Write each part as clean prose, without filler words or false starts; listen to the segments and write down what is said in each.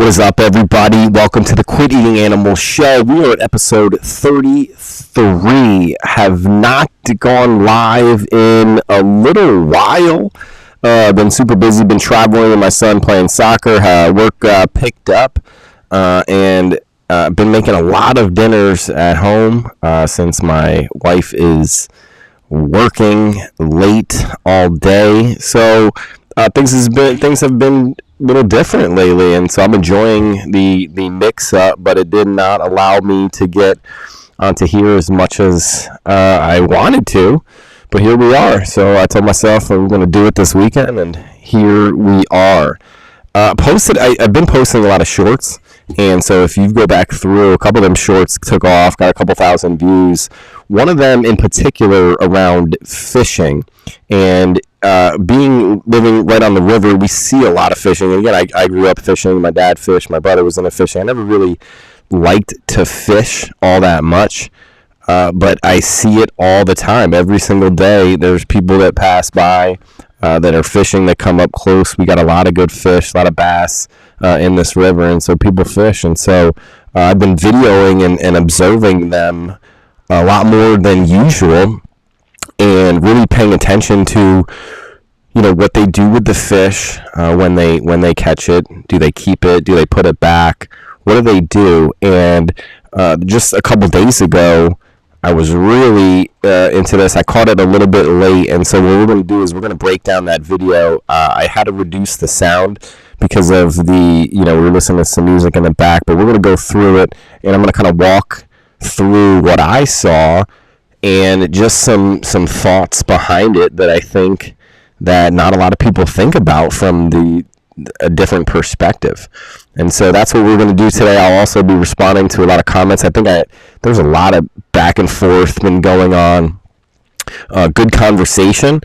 What is up, everybody? Welcome to the Quit Eating Animals Show. We are at episode 33. Have not gone live in a little while. Been super busy. Been traveling with my son, playing soccer. Work picked up, and been making a lot of dinners at home since my wife is working late all day. So things have been a little different lately, and so I'm enjoying the mix up, but it did not allow me to get onto here as much as I wanted to, but here we are. So I told myself I'm going to do it this weekend, and here we are. I've been posting a lot of shorts, and so if you go back through, a couple of them shorts took off, got a couple thousand views. One of them in particular around fishing, and living right on the river, we see a lot of fishing. And again, I grew up fishing. My dad fished. My brother was into fishing. I never really liked to fish all that much, but I see it all the time. Every single day, there's people that pass by that are fishing, that come up close. We got a lot of good fish, a lot of bass in this river, and so people fish. And so I've been videoing and observing them a lot more than usual, and really paying attention to, what they do with the fish when they catch it. Do they keep it? Do they put it back? What do they do? And just a couple days ago, I was really into this. I caught it a little bit late, and so what we're going to do is we're going to break down that video. I had to reduce the sound because of we're listening to some music in the back, but we're going to go through it, and I'm going to kind of walk through what I saw and just some thoughts behind it that I think that not a lot of people think about from a different perspective. And so that's what we're going to do today. I'll also be responding to a lot of comments. I think there's a lot of back and forth been going on. Good conversation.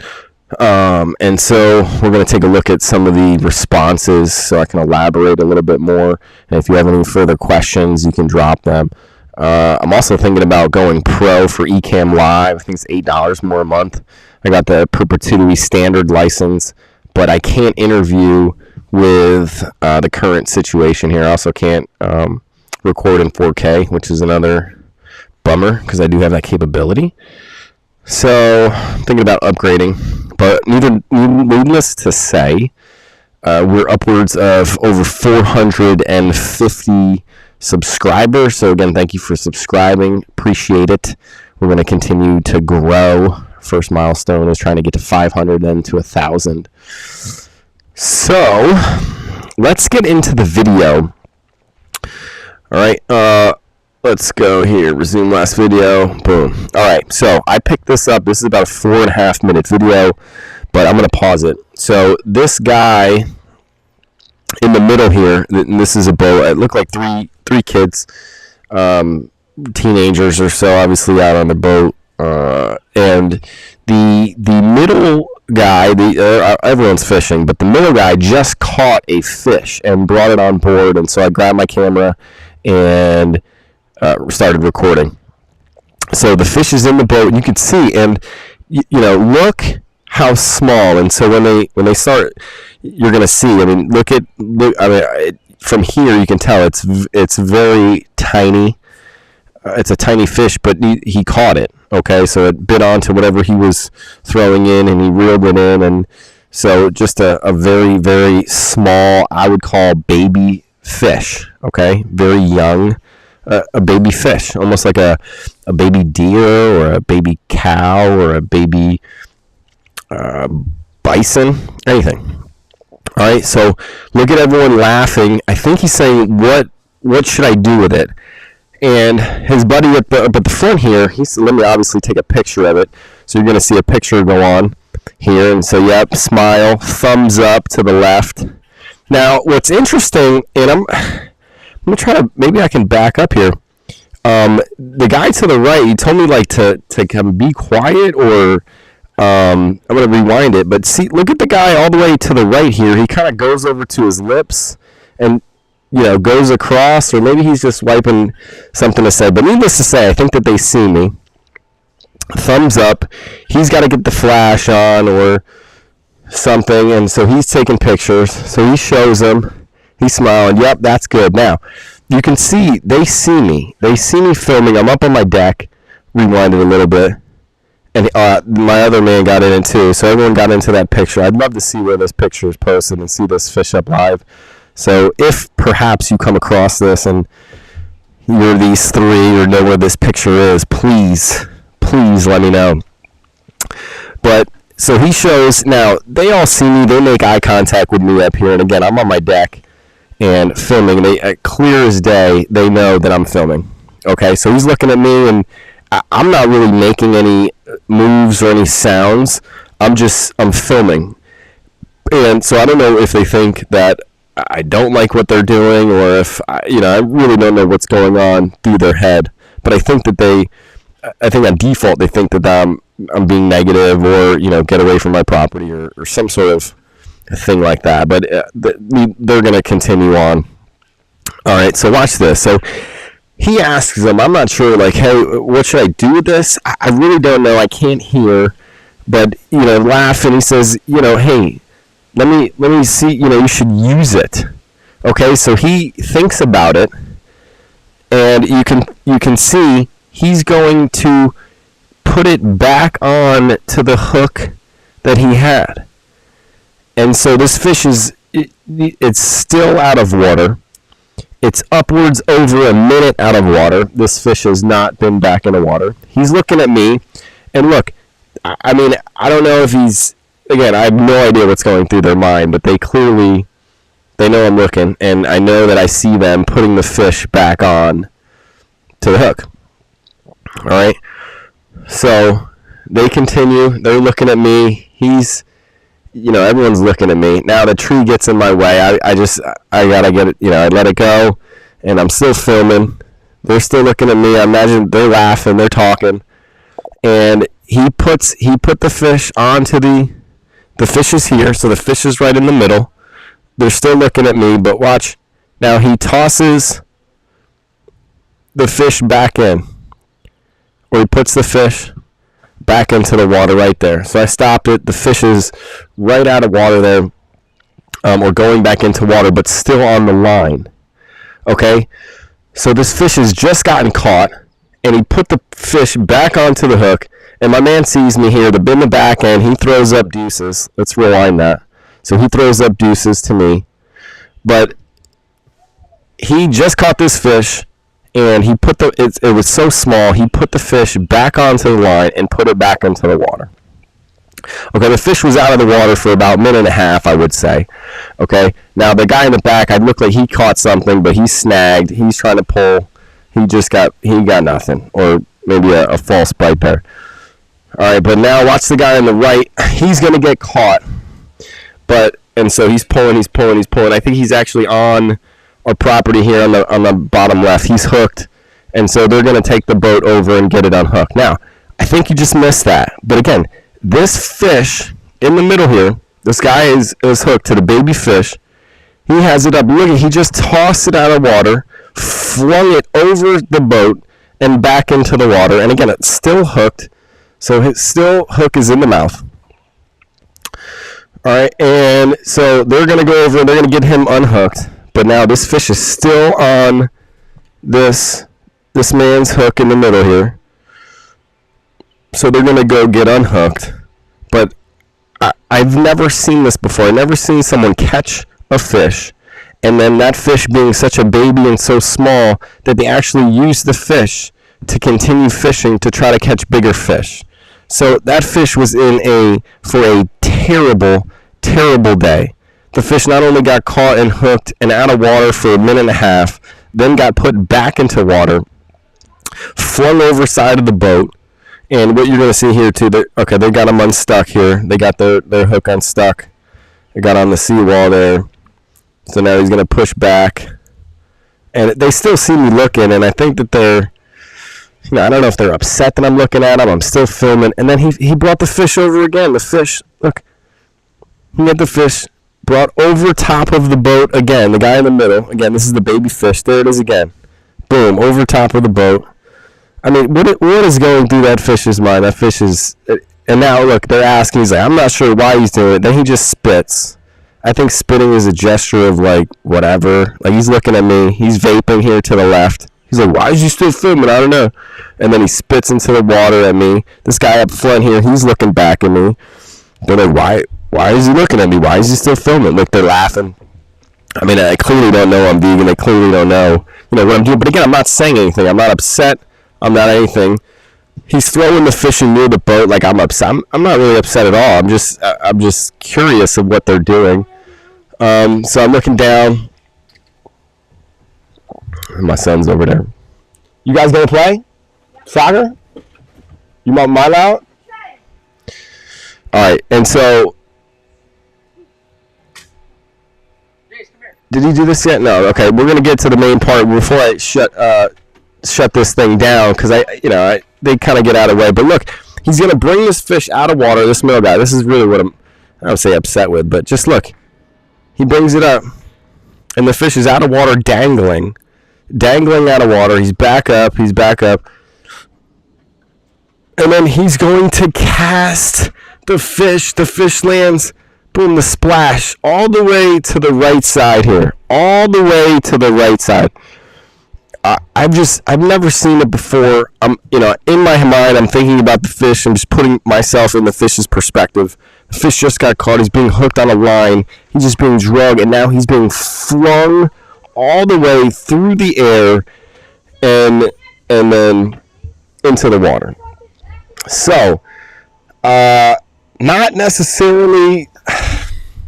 And so we're going to take a look at some of the responses so I can elaborate a little bit more. And if you have any further questions, you can drop them. I'm also thinking about going pro for Ecamm Live. I think it's $8 more a month. I got the perpetuity standard license, but I can't interview with the current situation here. I also can't record in 4K, which is another bummer because I do have that capability. So I'm thinking about upgrading, but needless to say, we're upwards of over 450 subscribers. So again, thank you for subscribing. Appreciate it. We're going to continue to grow. First milestone is trying to get to 500, then to 1,000. So let's get into the video. All right, let's go here. Resume last video. Boom. All right, so I picked this up. This is about a 4.5 minute video, but I'm going to pause it. So this guy in the middle here, and this is a boat. It looked like three kids, teenagers or so, obviously out on the boat. And the middle guy, everyone's fishing, but the middle guy just caught a fish and brought it on board. And so I grabbed my camera and started recording. So the fish is in the boat, you can see, and look how small. And so when they start, you're gonna see. I mean, look. From here you can tell it's very tiny. It's a tiny fish, but he caught it. Okay, so it bit onto whatever he was throwing in, and he reeled it in, and so just a very, very small, I would call baby fish. Okay, very young, a baby fish, almost like a baby deer or a baby cow or a baby bison, anything. All right, so look at everyone laughing. I think he's saying, what should I do with it? And his buddy at the front here, let me obviously take a picture of it. So you're going to see a picture go on here. And so, yep, smile, thumbs up to the left. Now, what's interesting, and I'm going to try to, maybe I can back up here. The guy to the right, he told me to kind of be quiet, or I'm going to rewind it. But see, look at the guy all the way to the right here. He kind of goes over to his lips and goes across, or maybe he's just wiping something to say. But needless to say, I think that they see me. Thumbs up. He's got to get the flash on or something, and so he's taking pictures. So he shows them, He's smiling. Yep, that's good. Now, you can see, they see me. They see me filming. I'm up on my deck. Rewind it a little bit. And my other man got in it too. So everyone got into that picture. I'd love to see where this picture is posted and see this fish up live. So if perhaps you come across this and you're these three or know where this picture is, please let me know. But so he shows, now they all see me, they make eye contact with me up here, and again, I'm on my deck and filming. They, clear as day, they know that I'm filming. Okay, so he's looking at me, and I'm not really making any moves or any sounds. I'm filming. And so I don't know if they think that I don't like what they're doing, or if, I really don't know what's going on through their head. But I think that I think on default, they think that I'm being negative, or, get away from my property, or some sort of thing like that. But they're going to continue on. All right, so watch this. So he asks them, I'm not sure, like, hey, what should I do with this? I really don't know. I can't hear. But, laugh, and he says, hey, let me see, you should use it. Okay, so he thinks about it, and you can see he's going to put it back on to the hook that he had. And so this fish it's still out of water. It's upwards over a minute out of water. This fish has not been back in the water. He's looking at me, and look, I don't know if he's, again, I have no idea what's going through their mind, but they know I'm looking, and I know that I see them putting the fish back on to the hook. All right, so they continue. They're looking at me. Everyone's looking at me. Now the tree gets in my way. I gotta get it. I let it go, and I'm still filming. They're still looking at me. I imagine they're laughing. They're talking, and he put the fish onto the fish is here. So the fish is right in the middle. They're still looking at me, but watch. Now he tosses the fish back in. Or he puts the fish back into the water right there. So I stopped it. The fish is right out of water there, or going back into water, but still on the line. Okay? So this fish has just gotten caught, and he put the fish back onto the hook, and my man sees me here, the bin in the back end. He throws up deuces. Let's rewind that. So he throws up deuces to me. But he just caught this fish, and he put it was so small, he put the fish back onto the line and put it back into the water. Okay, the fish was out of the water for about a minute and a half, I would say. Okay, now the guy in the back, I looked like he caught something, but he snagged. He's trying to pull. He got nothing, or maybe a false bite there. All right, but now watch the guy on the right. He's going to get caught. And so he's pulling. I think he's actually on our property here on the bottom left. He's hooked, and so they're going to take the boat over and get it unhooked. Now, I think you just missed that. But again, this fish in the middle here, this guy is hooked to the baby fish. He has it up. Look, he just tossed it out of water, flung it over the boat, and back into the water. And again, it's still hooked, so his hook is in the mouth. All right, and so they're going to go over and they're going to get him unhooked. But now this fish is still on this man's hook in the middle here. So they're going to go get unhooked. But I've never seen this before. I've never seen someone catch a fish, and then that fish being such a baby and so small that they actually use the fish to continue fishing to try to catch bigger fish. So that fish was for a terrible, terrible day. The fish not only got caught and hooked and out of water for a minute and a half, then got put back into water, flung over side of the boat, and what you're going to see here too, they got him unstuck here. They got their hook unstuck. They got on the seawall there. So now he's going to push back. And they still see me looking, and I think that they're, I don't know if they're upset that I'm looking at them. I'm still filming. And then he brought the fish over again. The fish, look, he had the fish brought over top of the boat again. The guy in the middle, again, this is the baby fish. There it is again. Boom, over top of the boat. I mean, what is going through that fish's mind? That fish is, and now look, they're asking. He's like, I'm not sure why he's doing it. Then he just spits. I think spitting is a gesture of, like, whatever. Like, he's looking at me. He's vaping here to the left. He's like, why is he still filming? I don't know. And then he spits into the water at me. This guy up front here, he's looking back at me. They're like, why is he looking at me? Why is he still filming? Like, they're laughing. I mean, I clearly don't know I'm vegan. They clearly don't know, what I'm doing. But again, I'm not saying anything. I'm not upset. I'm not anything. He's throwing the fishing near the boat like I'm upset. I'm not really upset at all. I'm just curious of what they're doing. So I'm looking down. And my son's over there. You guys gonna play soccer? You want mine out? All right. And so, did he do this yet? No. Okay. We're gonna get to the main part before I shut this thing down, because they kind of get out of the way. But look, he's gonna bring this fish out of water. This male guy. This is really what I would say upset with. But just look, he brings it up, and the fish is out of water, dangling out of water. He's back up. And then he's going to cast the fish. The fish lands, boom, the splash, all the way to the right side here. All the way to the right side. I've never seen it before. In my mind, I'm thinking about the fish. I'm just putting myself in the fish's perspective. The fish just got caught. He's being hooked on a line. He's just being drugged, and now he's being flung all the way through the air and then into the water. So, not necessarily,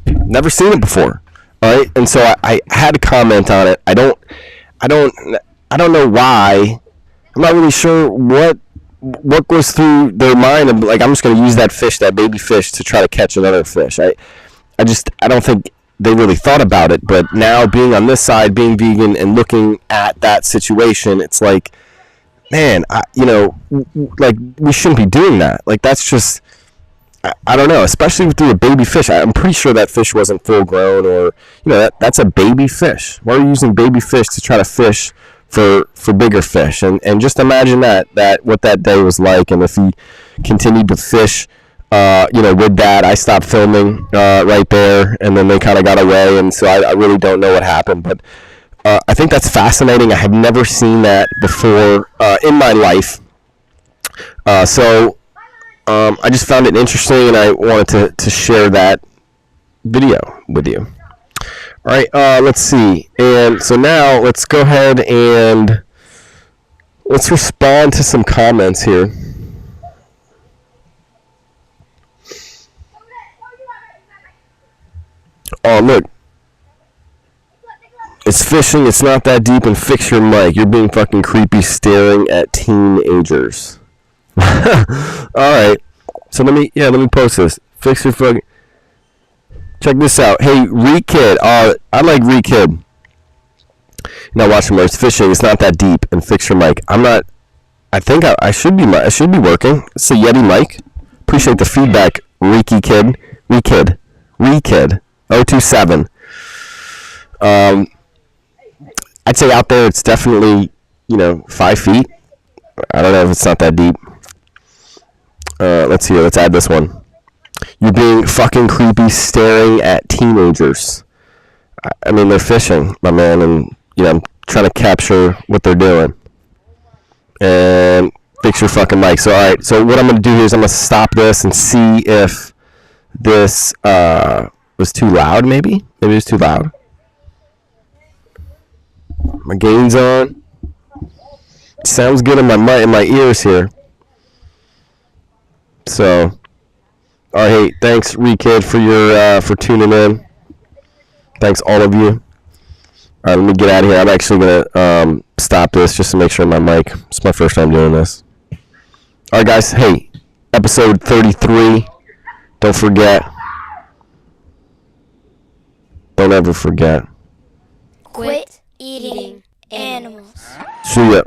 never seen it before. All right, and so I had to comment on it. I don't know why. I'm not really sure what goes through their mind of, like, I'm just going to use that fish, that baby fish, to try to catch another fish. I don't think they really thought about it. But now, being on this side, being vegan, and looking at that situation, it's like, man, like, we shouldn't be doing that. Like, that's just, I don't know, especially through a baby fish. I'm pretty sure that fish wasn't full grown, or, that's a baby fish. Why are you using baby fish to try to fish for bigger fish? And just imagine that what that day was like. And if he continued to fish, with that, I stopped filming right there, and then they kind of got away, and so I really don't know what happened. But I think that's fascinating. I have never seen that before in my life. So I just found it interesting, and I wanted to share that video with you. All right, let's see. And so now let's go ahead and let's respond to some comments here. Oh, look. It's fishing. It's not that deep. And fix your mic. You're being fucking creepy staring at teenagers. All right. So let me post this. Fix your fucking... Check this out. Hey, Rekid. I like Rekid. Now watch him. It's fishing. It's not that deep. And fix your mic. I'm not... I think I should be working. It's a Yeti mic. Appreciate the feedback, Rekid. 027. I'd say out there it's definitely 5 feet. I don't know if it's not that deep. Let's see. Let's add this one. You're being fucking creepy staring at teenagers. I mean, they're fishing, my man, and I'm trying to capture what they're doing. And fix your fucking mic. So all right. So what I'm gonna do here is I'm gonna stop this and see if this was too loud. Maybe it was too loud. My gain's on. Sounds good in my ears here. So, all right, hey, thanks, Rekid, for tuning in. Thanks, all of you. All right, let me get out of here. I'm actually gonna stop this just to make sure my mic. It's my first time doing this. All right, guys. Hey, episode 33. Don't forget. Don't ever forget. Quit eating animals. See ya.